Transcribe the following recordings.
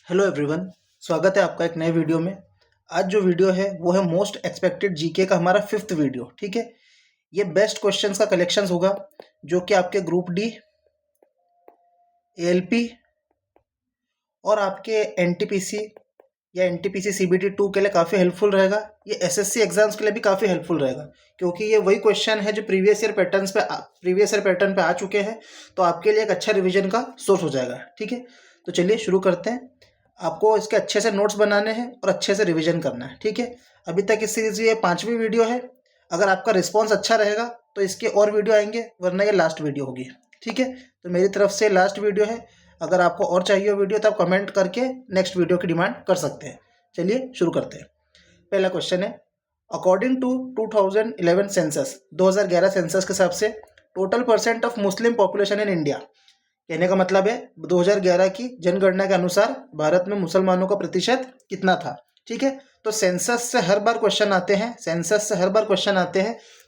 Hello everyone. स्वागत है आपका एक नए वीडियो में। आज जो वीडियो है वो है मोस्ट एक्सपेक्टेड जीके का हमारा 5th वीडियो। ठीक है, ये बेस्ट क्वेश्चंस का कलेक्शंस होगा जो कि आपके ग्रुप डी, एएलपी और आपके एनटीपीसी या एनटीपीसी सीबीटी 2 के लिए काफ़ी हेल्पफुल रहेगा। ये एसएससी एग्जाम्स के लिए भी काफ़ी हेल्पफुल रहेगा क्योंकि ये वही क्वेश्चन है जो प्रीवियस ईयर पैटर्न पे आ चुके हैं, तो आपके लिए एक अच्छा रिवीजन का सोर्स हो जाएगा। ठीक है, तो चलिए शुरू करते हैं। आपको इसके अच्छे से नोट्स बनाने हैं और अच्छे से रिवीजन करना है। ठीक है, अभी तक इस सीरीज ये 5वीं वीडियो है। अगर आपका रिस्पॉन्स अच्छा रहेगा तो इसके और वीडियो आएंगे, वरना ये लास्ट वीडियो होगी। ठीक है, तो मेरी तरफ से लास्ट वीडियो है। अगर आपको और चाहिए हो वीडियो तो आप कमेंट करके नेक्स्ट वीडियो की डिमांड कर सकते हैं। चलिए शुरू करते हैं। पहला क्वेश्चन है, अकॉर्डिंग टू 2011 सेंसस, 2011 सेंसस के हिसाब से total percent of Muslim population in India. कहने का मतलब है 2011 की जनगणना के अनुसार भारत में मुसलमानों का प्रतिशत कितना था। ठीक है, तो सेंसस से हर बार क्वेश्चन आते हैं,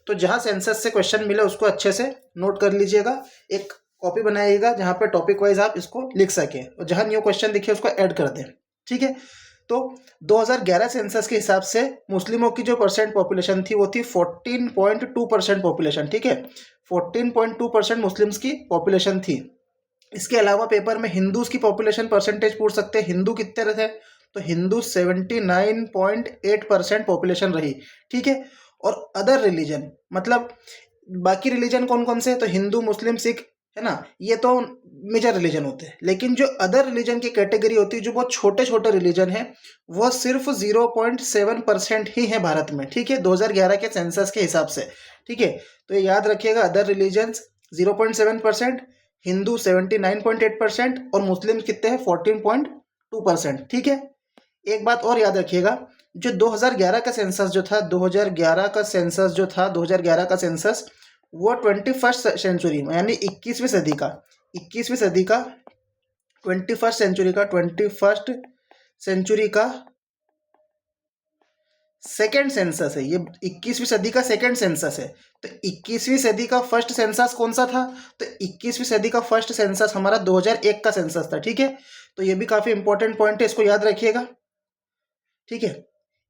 तो जहां सेंसस से क्वेश्चन मिले उसको अच्छे से नोट कर लीजिएगा। एक कॉपी बनाइएगा जहां पे टॉपिक वाइज आप इसको लिख सकें और जहां न्यू क्वेश्चन दिखे उसको ऐड कर दें। ठीक है, तो 2011 सेंसस के हिसाब से मुस्लिमों की जो परसेंट पॉपुलेशन थी वो थी 14.2% पॉपुलेशन। ठीक है, 14.2% मुस्लिम्स की पॉपुलेशन थी। इसके अलावा पेपर में हिंदूज की पॉपुलेशन परसेंटेज पूछ सकते हैं। हिंदू कितने रहे, तो हिंदू 79.8% पॉपुलेशन रही। ठीक है, और अदर रिलीजन मतलब बाकी रिलीजन कौन कौन से हैं, तो हिंदू, मुस्लिम, सिख, है ना, ये तो मेजर रिलीजन होते हैं। लेकिन जो अदर रिलीजन की कैटेगरी होती है, जो बहुत छोटे छोटे रिलीजन है, वह सिर्फ 0.7% ही है भारत में। ठीक है, 2011 के सेंसस के हिसाब से। ठीक है, तो ये याद रखिएगा, अदर रिलीजन 0.7%, हिंदू 79.8% और मुस्लिम कितने हैं 14.2%। ठीक है, एक बात और याद रखिएगा, जो 2011 का सेंसस जो था, 2011 का सेंसस वो 21st सेंचुरी में, यानी 21वीं सेंचुरी का सेकेंड सेंसस है। ये 21वीं सदी का सेकेंड सेंसस है। तो 21वीं सदी का फर्स्ट सेंसस कौन सा था, तो 21वीं सदी का फर्स्ट सेंसस हमारा 2001 का सेंसस था। ठीक है, तो ये भी काफी इंपॉर्टेंट पॉइंट है, इसको याद रखिएगा। ठीक है,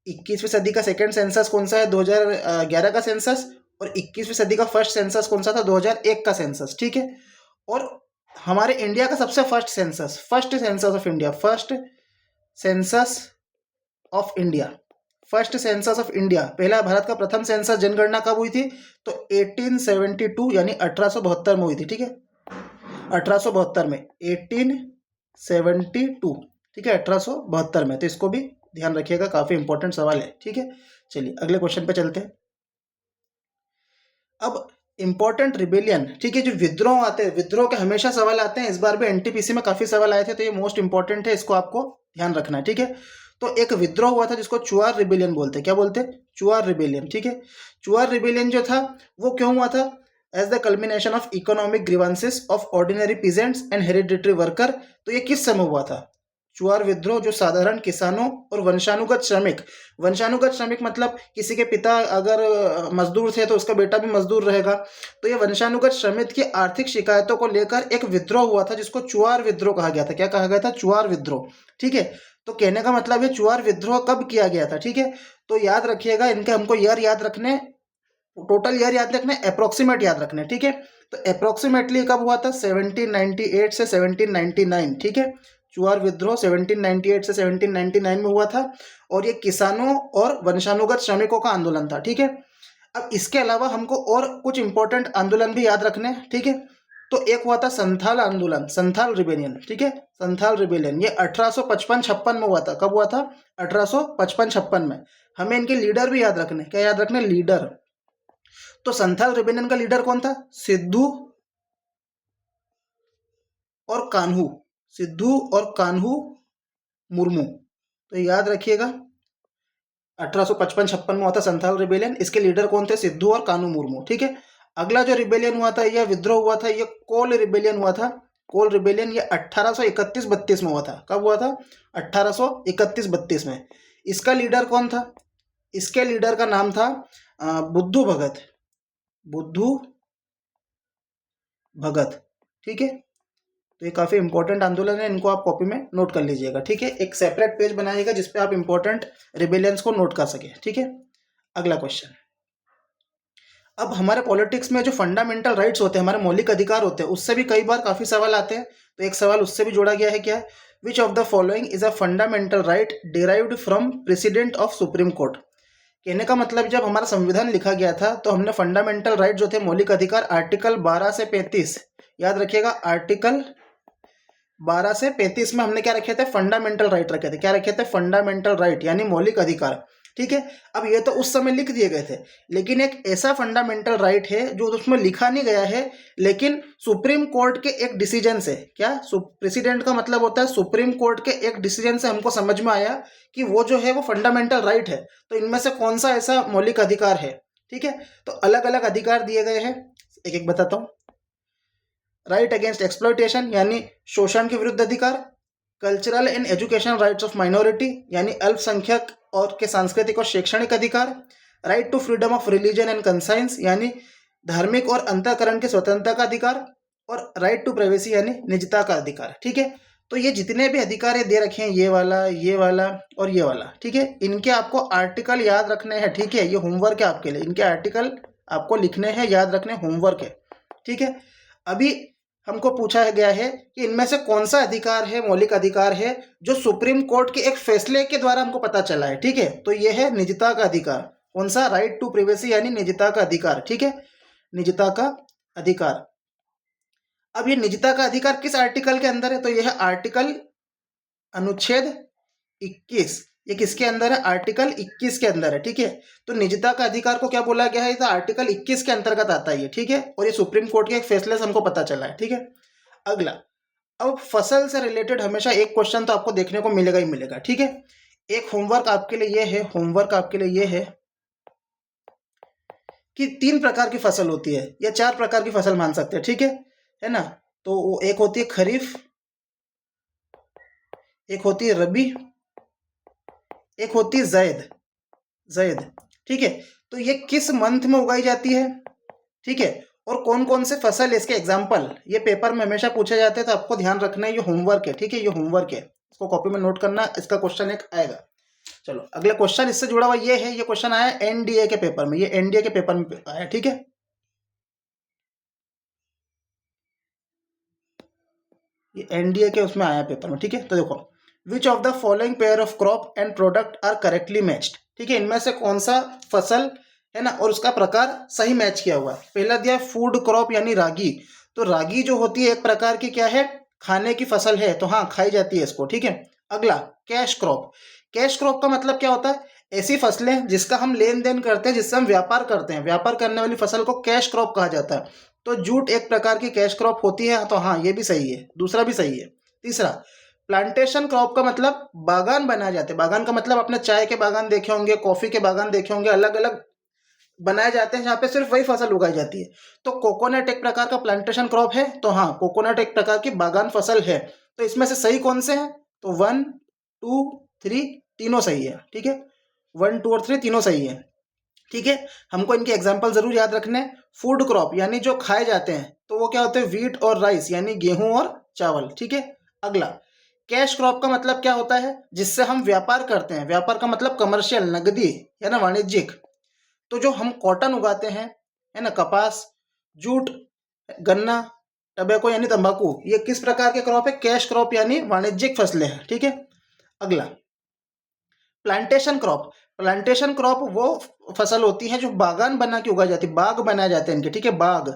21वीं सदी का सेकेंड सेंसस कौन सा है, 2011 का सेंसस, और 21वीं सदी का फर्स्ट सेंसस कौन सा था, 2001 का सेंसस। ठीक है, और हमारे इंडिया का सबसे फर्स्ट सेंसस ऑफ इंडिया, पहला भारत का प्रथम सेंसस जनगणना कब हुई थी, तो 1872 यानी 1872 में हुई थी। ठीक है, 1872 में, 1872। ठीक है, 1872 में, तो इसको भी ध्यान रखिएगा, काफी इंपॉर्टेंट सवाल है। ठीक है, चलिए अगले क्वेश्चन पे चलते हैं। अब इंपॉर्टेंट रिबेलियन, ठीक है, जो विद्रोह आते हैं, विद्रोह के हमेशा सवाल आते हैं। इस बार भी एनटीपीसी में काफी सवाल आए थे, तो ये मोस्ट इंपॉर्टेंट है, इसको आपको ध्यान रखना है। ठीक है, तो एक विद्रोह हुआ था जिसको चुआर रिबेलियन बोलते हैं। क्या बोलते हैं, चुआर रिबेलियन। ठीक है, चुआर रिबेलियन जो था वो क्यों हुआ था, as the culmination of economic grievances of ordinary peasants and hereditary worker. तो ये किस समय हुआ था, चुआर विद्रोह जो साधारण किसानों और वंशानुगत श्रमिक मतलब किसी के पिता अगर मजदूर थे तो उसका बेटा भी मजदूर रहेगा। तो ये वंशानुगत श्रमिक की आर्थिक शिकायतों को लेकर एक विद्रोह हुआ था जिसको चुआर विद्रोह कहा गया था। क्या कहा गया था, चुआर विद्रोह। ठीक है, तो कहने का मतलब है चुआर विद्रोह कब किया गया था। ठीक है, तो याद रखिएगा, इनके हमको ईयर याद रखने, टोटल ईयर याद रखने, अप्रोक्सीमेट याद रखने। ठीक है, तो अप्रोक्सीमेटली कब हुआ था, 1798 से 1799। ठीक है, चुआर विद्रोह 1798 से 1799 में हुआ था, और ये किसानों और वंशानुगत श्रमिकों का आंदोलन था। ठीक है, अब इसके अलावा हमको और कुछ इंपॉर्टेंट आंदोलन भी याद रखने। ठीक है, तो एक हुआ था संथाल आंदोलन, संथाल रिबेलियन। ठीक है, संथाल रिबेलियन ये 1855-56 में हुआ था। कब हुआ था, 1855-56 में। हमें इनके लीडर भी याद रखने। क्या याद रखने, लीडर। तो संथाल रिबेलियन का लीडर कौन था, सिद्धू और कान्हू, सिद्धू और कान्हू मुर्मू। तो याद रखिएगा, 1855-56 में हुआ था संथाल रिबेलियन। इसके लीडर कौन थे, सिद्धू और कान्हू मुर्मू। ठीक है, अगला जो रिबेलियन हुआ था, यह विद्रोह हुआ था, यह कोल रिबेलियन हुआ था। कोल रिबेलियन ये 1831-32 में हुआ था। कब हुआ था, 1831-32 में। इसका लीडर कौन था, इसके लीडर का नाम था बुद्धू भगत, बुद्धू भगत। ठीक है, तो ये काफ़ी इंपॉर्टेंट आंदोलन है, इनको आप कॉपी में नोट कर लीजिएगा, ठीक है। एक सेपरेट पेज बनाइएगा जिसपे आप इंपॉर्टेंट रिबेलियंस को नोट कर सके, ठीक है। अगला क्वेश्चन, अब हमारे पॉलिटिक्स में जो फंडामेंटल राइट्स होते हैं, हमारे मौलिक अधिकार होते हैं, उससे भी कई बार काफ़ी सवाल आते हैं। तो एक सवाल उससे भी जोड़ा गया है, क्या है, विच of the following is a fundamental right derived from president of supreme court. कहने का मतलब जब हमारा संविधान लिखा गया था तो हमने फंडामेंटल राइट जो थे, मौलिक अधिकार, आर्टिकल 12 से 35, याद रखिएगा, आर्टिकल 12 से 35 में हमने क्या रखे थे, फंडामेंटल राइट रखे थे। क्या रखे थे, फंडामेंटल राइट यानी मौलिक अधिकार, ठीक है। अब ये तो उस समय लिख दिए गए थे, लेकिन एक ऐसा फंडामेंटल राइट है जो उसमें लिखा नहीं गया है, लेकिन सुप्रीम कोर्ट के एक डिसीजन से, क्या प्रेसिडेंट का मतलब होता है सुप्रीम कोर्ट के एक डिसीजन से हमको समझ में आया कि वो जो है वो फंडामेंटल राइट है। तो इनमें से कौन सा ऐसा मौलिक अधिकार है, ठीक है। तो अलग अलग अधिकार दिए गए हैं, एक एक बताता हूँ। राइट अगेंस्ट एक्सप्लॉयटेशन यानी शोषण के विरुद्ध अधिकार, cultural and education rights of minority यानी अल्पसंख्यक और के सांस्कृतिक और शैक्षणिक अधिकार, right to freedom of religion and conscience यानी धार्मिक और अंतःकरण की स्वतंत्रता का अधिकार, और राइट टू प्राइवेसी यानी निजता का अधिकार, ठीक है। तो ये जितने भी अधिकार दे रखे हैं, ये वाला और ये वाला, ठीक है, इनके आपको आर्टिकल याद रखने हैं, ठीक है। ये होमवर्क है आपके लिए, इनके आर्टिकल आपको लिखने हैं, याद रखने, होमवर्क है, ठीक है। अभी हमको पूछा गया है कि इनमें से कौन सा अधिकार है, मौलिक अधिकार है, जो सुप्रीम कोर्ट के एक फैसले के द्वारा हमको पता चला है, ठीक है। तो ये है निजता का अधिकार। कौन सा, राइट टू प्राइवेसी यानी निजता का अधिकार, ठीक है, निजता का अधिकार। अब ये निजता का अधिकार किस आर्टिकल के अंदर है, तो यह है आर्टिकल अनुच्छेद 21। ये किसके अंदर है, आर्टिकल 21 के अंदर है, ठीक है। तो निजता का अधिकार को क्या बोला गया है, तो आर्टिकल 21 के अंतर्गत आता है ये, ठीक है। और ये सुप्रीम कोर्ट के एक फैसले से हमको पता चला है, ठीक है। अगला, अब फसल से रिलेटेड हमेशा एक क्वेश्चन तो आपको देखने को मिलेगा ही मिलेगा, ठीक है। एक होमवर्क आपके लिए ये है, होमवर्क आपके लिए ये है कि 3 प्रकार की फसल होती है, या 4 प्रकार की फसल मान सकते हैं, ठीक है ना। तो वो एक होती है खरीफ, एक होती है रबी, एक होती है जैद, ठीक है। तो ये किस मंथ में उगाई जाती है, ठीक है, और कौन कौन से फसल है, इसके एग्जाम्पल ये पेपर में हमेशा पूछे जाते हैं, तो आपको ध्यान रखना है, ये होमवर्क है, ठीक है, ये होमवर्क है, इसको कॉपी में नोट करना, इसका क्वेश्चन एक आएगा। चलो अगला क्वेश्चन इससे जुड़ा हुआ ये है, ये क्वेश्चन आया एनडीए के पेपर में, ये एनडीए के पेपर में आया, ठीक है। ये एनडीए के उसमें आया पेपर में, ठीक है। तो देखो, which of the following pair of crop and product are correctly matched, ठीक है, इनमें से कौन सा फसल है ना और उसका प्रकार सही मैच किया हुआ है। पहला दिया फूड क्रॉप यानी रागी, तो रागी जो होती है एक प्रकार की क्या है, खाने की फसल है, तो हाँ खाई जाती है इसको, ठीक है। अगला कैश क्रॉप, कैश क्रॉप का मतलब क्या होता है, ऐसी फसलें जिसका हम लेन देन करते हैं, जिससे हम व्यापार करते हैं, व्यापार करने वाली फसल को कैश क्रॉप कहा जाता है। तो जूट एक प्रकार की कैश क्रॉप होती है, तो हाँ ये भी सही है, दूसरा भी सही है। तीसरा प्लांटेशन क्रॉप का मतलब बागान बनाए जाते हैं, बागान का मतलब आपने चाय के बागान देखे होंगे, कॉफी के बागान देखे होंगे, अलग अलग बनाए जाते हैं जहाँ पे सिर्फ वही फसल उगाई जाती है। तो कोकोनट एक प्रकार का प्लांटेशन क्रॉप है, तो हाँ कोकोनट एक प्रकार की बागान फसल है। तो इसमें से सही कौन से हैं, तो 1 2 3 तीनों सही है, ठीक है, 1 2 और 3 तीनों सही है, ठीक है। हमको इनके एग्जाम्पल जरूर याद रखने। फूड क्रॉप यानी जो खाए जाते हैं, तो वो क्या होते हैं, व्हीट और राइस यानी गेहूं और चावल, ठीक है। अगला कैश क्रॉप का मतलब क्या होता है, जिससे हम व्यापार करते हैं, व्यापार का मतलब कमर्शियल, नगदी या ना वाणिज्यिक। तो जो हम कॉटन उगाते हैं, है ना, कपास, जूट, गन्ना, टबैको यानी तंबाकू, ये किस प्रकार के क्रॉप है, कैश क्रॉप यानी वाणिज्यिक फसलें हैं, ठीक है। अगला प्लांटेशन क्रॉप, प्लांटेशन क्रॉप वो फसल होती है जो बागान बना के उगाई जाती है, बाग बनाए जाते हैं इनके, ठीक है, बाग।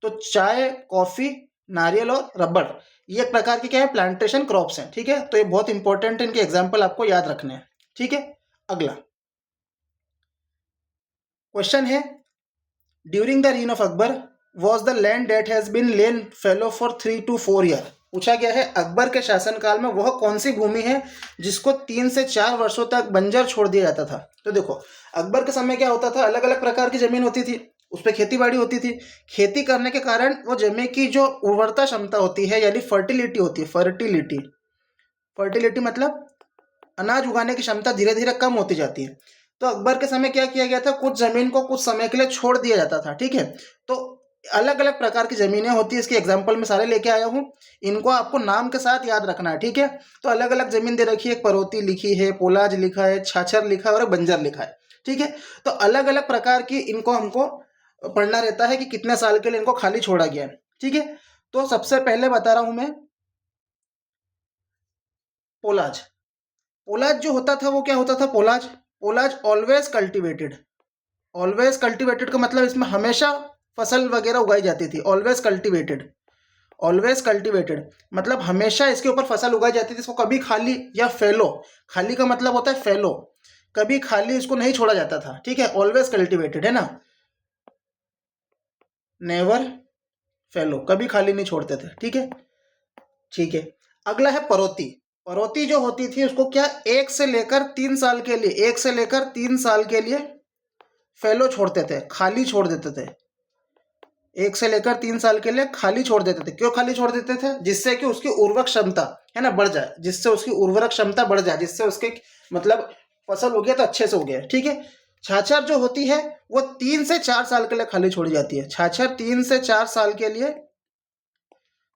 तो चाय, कॉफी, नारियल और रबड़, ये एक प्रकार की क्या है, प्लांटेशन क्रॉप्स हैं, ठीक है। तो ये बहुत इंपॉर्टेंट है, इनके एग्जाम्पल आपको याद रखने हैं, ठीक है। अगला क्वेश्चन है, during the reign of Akbar was the land that has been lain fallow for 3 to 4 year. पूछा गया है अकबर के शासनकाल में वह कौन सी भूमि है जिसको 3 से 4 वर्षों तक बंजर छोड़ दिया जाता था। तो देखो अकबर के समय क्या होता था, अलग अलग प्रकार की जमीन होती थी, उस पर खेती बाड़ी होती थी। खेती करने के कारण वो जमीन की जो उर्वरता क्षमता होती है यानी फर्टिलिटी होती है, फर्टिलिटी मतलब अनाज उगाने की क्षमता धीरे धीरे कम होती जाती है। तो अकबर के समय क्या किया गया था, कुछ जमीन को कुछ समय के लिए छोड़ दिया जाता था, ठीक है। तो अलग अलग प्रकार की जमीनें होती है, इसके एग्जाम्पल में सारे लेके आया हूँ, इनको आपको नाम के साथ याद रखना है, ठीक है। तो अलग अलग जमीन दे रखी है, एक परौती लिखी है, पोलाज लिखा है, छाछर लिखा है और बंजर लिखा है, ठीक है। तो अलग अलग प्रकार की इनको हमको पढ़ना रहता है कि कितने साल के लिए इनको खाली छोड़ा गया है, ठीक है। तो सबसे पहले बता रहा हूं मैं पोलाज। पोलाज जो होता था वो क्या होता था, पोलाज पोलाज ऑलवेज कल्टिवेटेड। ऑलवेज कल्टिवेटेड का मतलब इसमें हमेशा फसल वगैरह उगाई जाती थी, ऑलवेज कल्टिवेटेड। ऑलवेज कल्टिवेटेड मतलब हमेशा इसके ऊपर फसल उगाई जाती थी, इसको कभी खाली या फेलो, खाली का मतलब होता है फेलो, कभी खाली इसको नहीं छोड़ा जाता था, ठीक है। ऑलवेज कल्टिवेटेड है ना, नेवर फेलो, कभी खाली नहीं छोड़ते थे, ठीक है, ठीक है। अगला है परोती। परोती जो होती थी उसको क्या 1 से लेकर 3 साल के लिए, 1 से लेकर 3 साल के लिए फेलो छोड़ते थे, खाली छोड़ देते थे। 1 से लेकर 3 साल के लिए खाली छोड़ देते थे। क्यों खाली छोड़ देते थे? जिससे कि उसकी उर्वरक क्षमता है ना बढ़ जाए, जिससे उसकी उर्वरक क्षमता बढ़ जाए, जिससे उसके मतलब फसल हो गया तो अच्छे से हो गया, ठीक है। छाछर जो होती है वो 3 से 4 साल के लिए खाली छोड़ी जाती है। छाछर 3 से 4 साल के लिए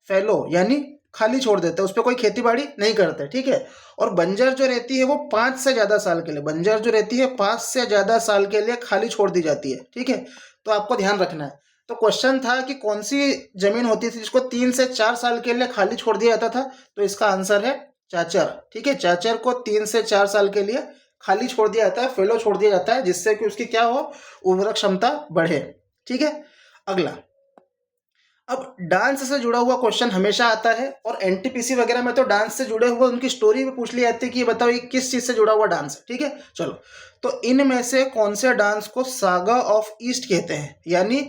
फैलो यानी खाली छोड़ देते हैं, उस पर कोई खेती बाड़ी नहीं करते, ठीक है। और बंजर जो रहती है वो 5 से ज़्यादा साल के लिए, बंजर जो रहती है 5 से ज़्यादा साल के लिए खाली छोड़ दी जाती है, ठीक है। तो आपको ध्यान रखना है। तो क्वेश्चन था कि कौन सी जमीन होती थी जिसको 3 से 4 साल के लिए खाली छोड़ दिया जाता था, तो इसका आंसर है चाचर, ठीक है। चाचर को 3 से 4 साल के लिए खाली छोड़ दिया जाता है, फेलो छोड़ दिया जाता है, जिससे कि उसकी क्या हो, उर्वरक क्षमता बढ़े, ठीक है। अगला, अब डांस से जुड़ा हुआ क्वेश्चन हमेशा आता है, और एनटीपीसी वगैरह में तो डांस से जुड़े हुए उनकी स्टोरी भी पूछ ली जाती है कि ये बताओ ये किस चीज से जुड़ा हुआ डांस है, ठीक है। चलो, तो इनमें से कौन से डांस को सागा ऑफ ईस्ट कहते हैं, यानी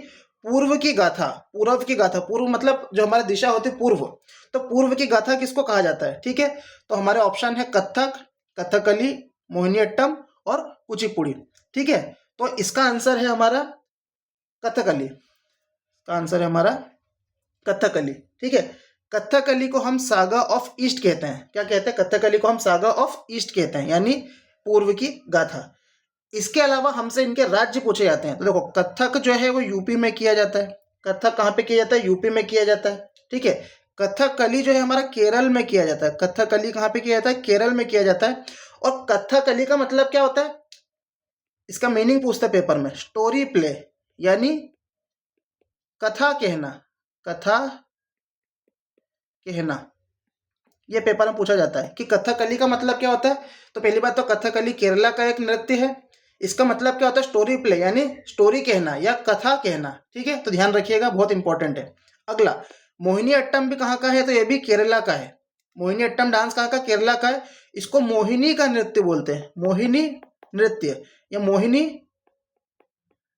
पूर्व की गाथा, पूर्व की गाथा, पूर्व मतलब जो हमारी दिशा होती है पूर्व, तो पूर्व की गाथा किसको कहा जाता है, ठीक है। तो हमारे ऑप्शन है कथक, कथकली, मोहिनीअट्टम और कुचिपुड़ी, ठीक है। तो इसका आंसर है हमारा कथकली, का आंसर है हमारा कथकली, ठीक है। कथकली को हम सागा ऑफ ईस्ट कहते हैं, क्या कहते हैं, कथकली को हम सागा ऑफ ईस्ट कहते हैं, यानी पूर्व की गाथा। इसके अलावा हमसे इनके राज्य पूछे जाते हैं, तो देखो कथक जो है वो यूपी में किया जाता है, कथक कहाँ पे किया जाता है, यूपी में किया जाता है, ठीक है। कथकली जो है हमारा केरल में किया जाता है, कथकली कहाँ पे किया जाता है, केरल में किया जाता है। और कथकली का मतलब क्या होता है, इसका मीनिंग पूछता है पेपर में, स्टोरी प्ले, यानी कथा कहना, कथा कहना, ये पेपर में पूछा जाता है कि कथकली का मतलब क्या होता है। तो पहली बात तो कथकली केरला का एक नृत्य है, इसका मतलब क्या होता है, स्टोरी प्ले यानी स्टोरी कहना या कथा कहना, ठीक है। तो ध्यान रखिएगा, बहुत इंपॉर्टेंट है। अगला, मोहिनी अट्टम भी कहाँ का है, तो ये भी केरला का है। मोहिनी अट्टम डांस कहाँ का, केरला का है। इसको मोहिनी का नृत्य बोलते हैं, मोहिनी नृत्य या मोहिनी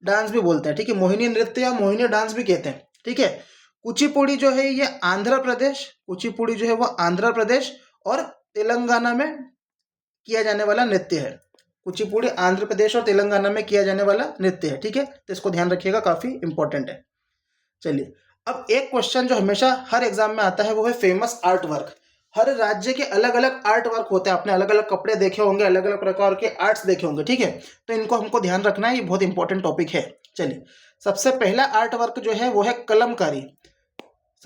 डांस भी बोलते हैं, ठीक है। मोहिनी नृत्य या मोहिनी डांस भी कहते हैं, ठीक है। कुचिपुड़ी जो है ये आंध्र प्रदेश, कुचिपुड़ी जो है वो आंध्र प्रदेश और तेलंगाना में किया जाने वाला नृत्य है। कुचिपुड़ी आंध्र प्रदेश और तेलंगाना में किया जाने वाला नृत्य है, ठीक है। तो इसको ध्यान रखिएगा, काफी इंपॉर्टेंट है। चलिए, अब एक क्वेश्चन जो हमेशा हर एग्जाम में आता है वो है फेमस आर्ट वर्क। हर राज्य के अलग अलग आर्ट वर्क होते हैं, आपने अलग अलग कपड़े देखे होंगे, अलग अलग प्रकार के आर्ट्स देखे होंगे, ठीक है। तो इनको हमको ध्यान रखना है, ये बहुत इंपॉर्टेंट टॉपिक है। चलिए, सबसे पहला आर्ट वर्क जो है वो है कलमकारी।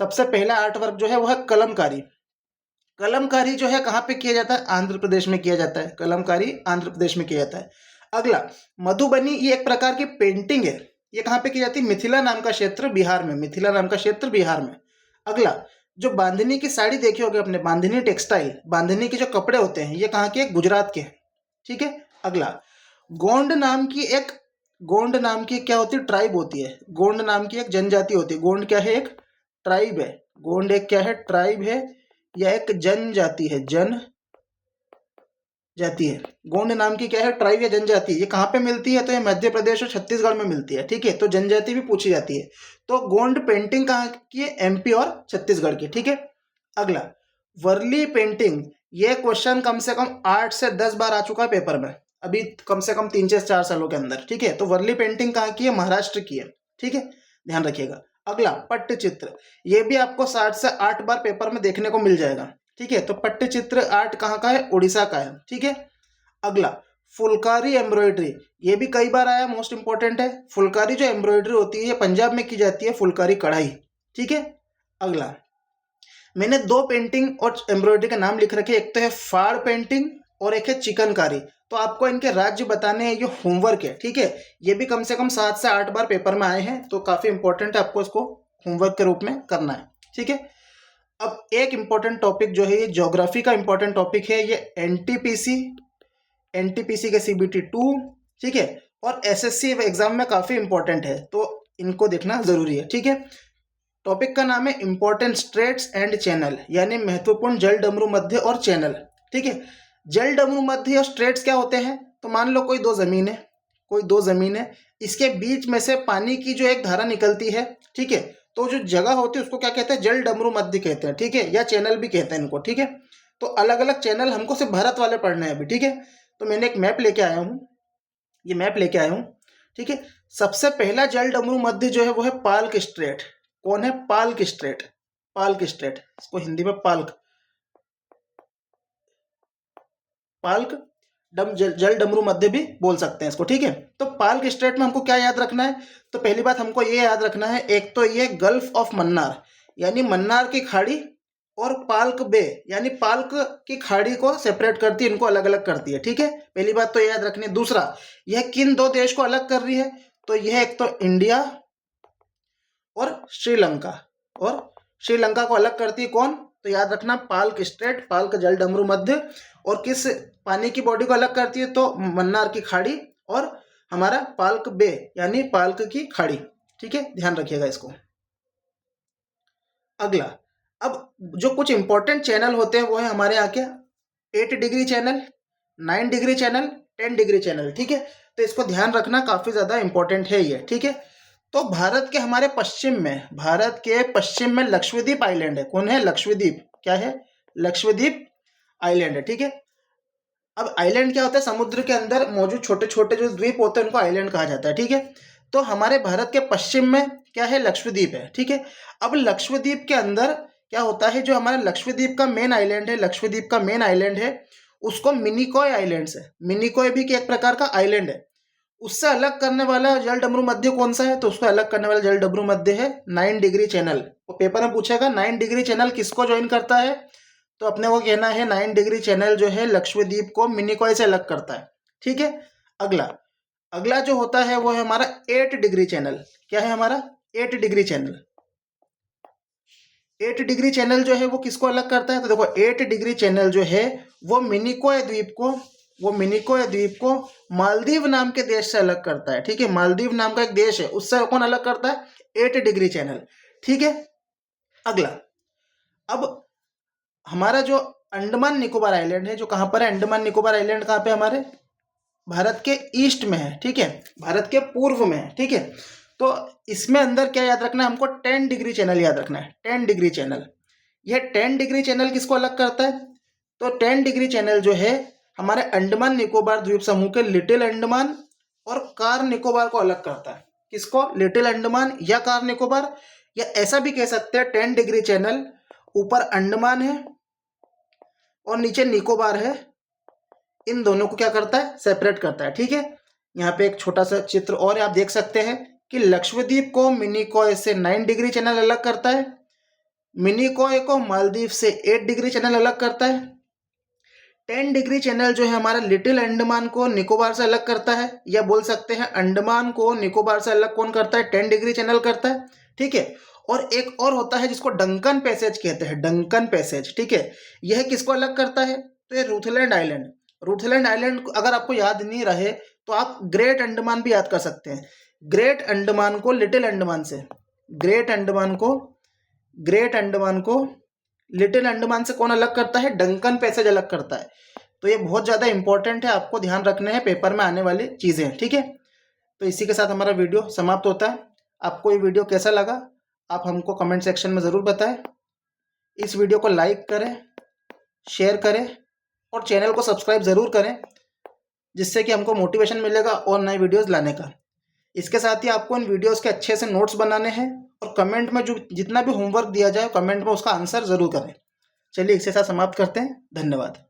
सबसे पहला आर्ट वर्क जो है वो है कलमकारी। कलमकारी जो है कहाँ पे किया जाता है, आंध्र प्रदेश में किया जाता है, कलमकारी आंध्र प्रदेश में किया जाता है। अगला, मधुबनी, ये एक प्रकार की पेंटिंग है, ये कहाँ पे की जाती है, मिथिला नाम का क्षेत्र बिहार में, मिथिला नाम का क्षेत्र बिहार में। अगला, जो बांधनी की साड़ी देखी होगी अपने, बांधनी टेक्सटाइल, बांधनी के जो कपड़े होते हैं ये कहाँ के, गुजरात के, ठीक है। अगला, गोंड नाम की एक, गोंड नाम की क्या होती है, ट्राइब होती है, गोंड नाम की एक जनजाति होती है। गोंड क्या है, एक ट्राइब है, गोंड एक क्या है, ट्राइब है या एक जनजाति है, जन जाती है। गोंड नाम की क्या है, ट्राइब या जनजाति, ये कहाँ पे मिलती है, तो ये मध्य प्रदेश और छत्तीसगढ़ में मिलती है, ठीक है। तो जनजाति भी पूछी जाती है। तो गोंड पेंटिंग कहाँ की है, एमपी और छत्तीसगढ़ की, ठीक है। अगला, वर्ली पेंटिंग, ये क्वेश्चन कम से कम 8 से 10 बार आ चुका है पेपर में, अभी कम से कम 3 से 4 सालों के अंदर, ठीक है। तो वर्ली पेंटिंग कहाँ की है, महाराष्ट्र की है, ठीक है, ध्यान रखिएगा। अगला, पट्टचित्र, ये भी आपको 7 से 8 बार पेपर में देखने को मिल जाएगा, ठीक है। तो पट्टचित्र आर्ट कहाँ का है, उड़ीसा का है, ठीक है। अगला, फुलकारी एम्ब्रॉयडरी, ये भी कई बार आया, मोस्ट इंपॉर्टेंट है। फुलकारी जो एम्ब्रॉयडरी होती है पंजाब में की जाती है, फुलकारी कढ़ाई, ठीक है। अगला, मैंने 2 पेंटिंग और एम्ब्रॉयडरी का नाम लिख रखे, एक तो है फाड़ पेंटिंग और एक है चिकनकारी। तो आपको इनके राज्य बताने हैं, ये होमवर्क है, ठीक है। ये भी कम से कम 7 से 8 बार पेपर में आए हैं, तो काफ़ी इंपॉर्टेंट है, आपको इसको होमवर्क के रूप में करना है, ठीक है। अब एक इम्पॉर्टेंट टॉपिक जो है ये ज्योग्राफी का इम्पॉर्टेंट टॉपिक है, ये एनटीपीसी के CBT 2, ठीक है, और SSC एग्जाम में काफ़ी इंपॉर्टेंट है, तो इनको देखना ज़रूरी है, ठीक है। टॉपिक का नाम है इंपॉर्टेंट स्ट्रेट्स एंड चैनल, यानी महत्वपूर्ण जल डमरू मध्य और चैनल, ठीक है। जल डमरू मध्य और स्ट्रेट्स क्या होते हैं? तो मान लो कोई दो ज़मीन है, इसके बीच में से पानी की जो एक धारा निकलती है, ठीक है, तो जो जगह होती है उसको क्या कहते हैं? जल डमरू मध्य कहते हैं, ठीक है, या चैनल भी कहते हैं इनको, ठीक है। तो अलग अलग चैनल हमको सिर्फ भारत वाले पढ़ने हैं अभी, ठीक है। तो मैंने एक मैप लेके आया हूँ, ठीक है। सबसे पहला जल डमरू मध्य जो है वो है पाल्क स्ट्रेट। कौन है? पाल्क स्ट्रेट, इसको हिंदी में जल डमरू मध्य भी बोल सकते हैं इसको, ठीक है। तो पाल्क स्ट्रेट में हमको क्या याद रखना है? तो पहली बात हमको ये याद रखना है, एक तो ये गल्फ ऑफ मन्नार, यानी मन्नार की खाड़ी, और पाल्क बे, यानी पाल्क की खाड़ी को सेपरेट करती है, इनको अलग अलग करती है, ठीक है। पहली बात तो ये याद रखनी है। दूसरा, यह किन 2 देश को अलग कर रही है? तो यह एक तो इंडिया और श्रीलंका को अलग करती है। कौन? तो याद रखना, पाल्क स्ट्रेट, पाल्क जल डमरू मध्य। और किस पानी की बॉडी को अलग करती है? तो मन्नार की खाड़ी और हमारा पाल्क बे, यानी पाल्क की खाड़ी, ठीक है, ध्यान रखिएगा इसको। अगला, अब जो कुछ इंपॉर्टेंट चैनल होते हैं वो है हमारे यहाँ के 8 degree channel, 9 degree channel, 10 degree channel, ठीक है। तो इसको ध्यान रखना, काफ़ी ज़्यादा इंपॉर्टेंट है ये, ठीक है। तो भारत के पश्चिम में लक्षद्वीप आइलैंड है। कौन है? लक्षद्वीप। क्या है? लक्षद्वीप आइलैंड है, ठीक है। अब आइलैंड क्या होता है? समुद्र के अंदर मौजूद छोटे छोटे जो द्वीप होते हैं उनको आइलैंड कहा जाता है, ठीक है। तो हमारे भारत के पश्चिम में क्या है? लक्षद्वीप है, ठीक है। अब लक्षद्वीप के अंदर क्या होता है? जो हमारा लक्षद्वीप का मेन आइलैंड है, उसको मिनिकॉय आइलैंड्स है। मिनिकॉय भी एक प्रकार का आइलैंड है। उससे अलग करने वाला जल डमरू मध्य कौन सा है? तो उसको अलग करने वाला जल डमरू मध्य है 9 डिग्री चैनल। वो पेपर में पूछेगा 9 डिग्री चैनल किसको ज्वाइन करता है? तो अपने को कहना है 9 डिग्री चैनल जो है लक्षद्वीप को मिनिकॉय से अलग करता है, ठीक है। अगला जो होता है वो है हमारा 8 डिग्री चैनल। क्या है हमारा? 8 डिग्री चैनल। 8 डिग्री चैनल जो है वो किसको अलग करता है? तो देखो, 8 डिग्री चैनल जो है वो मिनिकॉय द्वीप को मालदीव नाम के देश से अलग करता है, ठीक है। मालदीव नाम का एक देश है, उससे कौन अलग करता है? 8 डिग्री चैनल, ठीक है। अगला, अब हमारा जो अंडमान निकोबार आइलैंड है, जो कहाँ पर है? अंडमान निकोबार आइलैंड कहाँ पे? हमारे भारत के ईस्ट में है, ठीक है, भारत के पूर्व में है, ठीक है। तो इसमें अंदर क्या याद रखना है हमको? 10 डिग्री चैनल याद रखना है, 10 डिग्री चैनल। यह 10 डिग्री चैनल किसको अलग करता है? तो 10 डिग्री चैनल जो है हमारे अंडमान निकोबार द्वीप समूह के लिटिल अंडमान और कार निकोबार को अलग करता है। किसको? लिटिल अंडमान या कार निकोबार, या ऐसा भी कह सकते हैं 10 डिग्री चैनल ऊपर अंडमान है और नीचे निकोबार है, इन दोनों को क्या करता है? सेपरेट करता है, ठीक है। यहाँ पे एक छोटा सा चित्र और आप देख सकते हैं कि लक्षद्वीप को मिनिकॉय से 9 डिग्री चैनल अलग करता है, मिनिकॉय को मालदीव से 8 डिग्री चैनल अलग करता है। 10 डिग्री चैनल जो है हमारा लिटिल अंडमान को निकोबार से अलग करता है, या बोल सकते हैं अंडमान को निकोबार से अलग कौन करता है? 10 डिग्री चैनल करता है, ठीक है। और एक और होता है जिसको डंकन पैसेज कहते हैं, डंकन पैसेज, ठीक है। यह किसको अलग करता है? तो ये रूथलैंड आइलैंड अगर आपको याद नहीं रहे तो आप ग्रेट अंडमान भी याद कर सकते हैं। ग्रेट अंडमान को लिटिल अंडमान से, ग्रेट अंडमान को लिटिल अंडमान से कौन अलग करता है? डंकन पैसेज अलग करता है। तो ये बहुत ज़्यादा इंपॉर्टेंट है, आपको ध्यान रखने हैं, पेपर में आने वाली चीज़ें, ठीक है। तो इसी के साथ हमारा वीडियो समाप्त होता है। आपको ये वीडियो कैसा लगा आप हमको कमेंट सेक्शन में ज़रूर बताएं। इस वीडियो को लाइक करें, शेयर करें और चैनल को सब्सक्राइब ज़रूर करें, जिससे कि हमको मोटिवेशन मिलेगा और नए वीडियोस लाने का। इसके साथ ही आपको इन वीडियोस के अच्छे से नोट्स बनाने हैं और कमेंट में जो जितना भी होमवर्क दिया जाए कमेंट में उसका आंसर ज़रूर करें। चलिए इसके साथ समाप्त करते हैं। धन्यवाद।